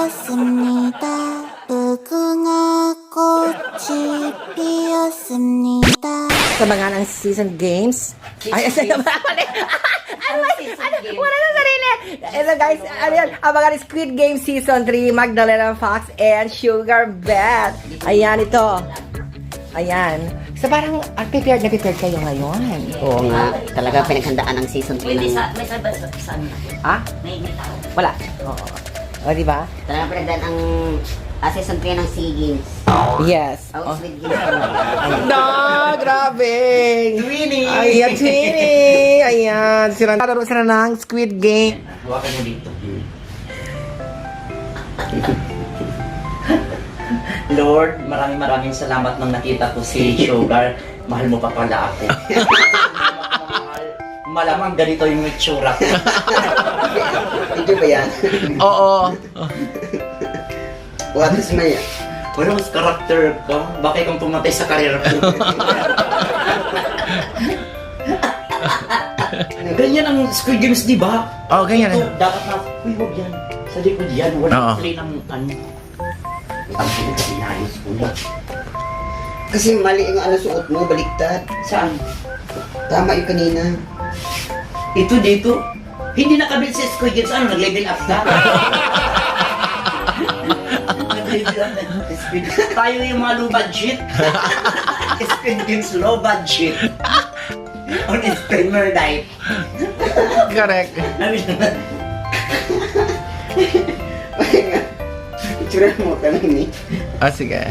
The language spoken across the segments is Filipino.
피었습니다. 무궁화 꽃이 피었습니다. Sa mga ng season games. Ay, sa mga wala na sarili. Ito guys, ano yan? Abangan ng Squid Game Season 3, Magdalena Fox and Sugar Beth. Ayan ito. Ayan. So parang prepared na prepared kayo ngayon. Oo nga, talaga pinaghandaan ng season 3 ng... May sabay saan na? Ah? May tao. Wala. Oo. O, di ba? Talaga pinaghandaan ang season 3 ng SEA Games. Yes. Oh, Oh. Squid Games. No, grabe. Twinning! Ayan, twinning. Ayan. Laro sila ng Squid Game. Huwakan mo dito. Lord, maraming salamat nang nakita ko si Sugar. Mahal mo pa pala ako. Malamang ganito yung itsura ko. Video ba yan? Oo. What is my... Pero mas karakter ka. Bakit kung pumatay sa karir ko? Ganyan ang Squid Games, di ba? Oo, ganyan. Ito, dapat na, uy, huwag yan. Sa likod yan, Oo. wala play ng ano. Ang pinayos ko na. Kasi mali yung suot mo, baliktad. Saan? Tama yung kanina. Ito dito. Hindi nakabit sa Squid Games. Ano, nag-level up ka? Nag-level up na. Squid Games. Tayo yung mga low budget. Squid Games low budget. On a streamer night. Correct. Itsura mo ka lang ni. Ah, sige.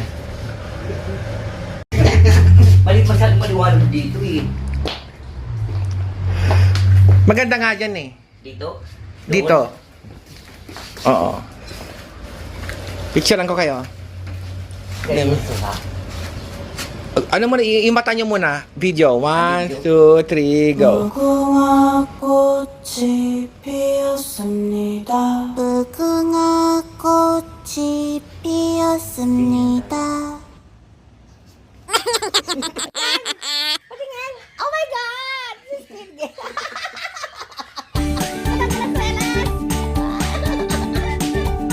Masyadong maliwanag dito eh. Maganda nga dyan eh. Dito? Dito. Oo. Picturean ko kayo. Ganyan ba? Ano muna, yung mata nyo muna. Video. 1, 2, 3, go. 무궁화 꽃이 피었습니다. 무궁화 꽃이 피었습니다.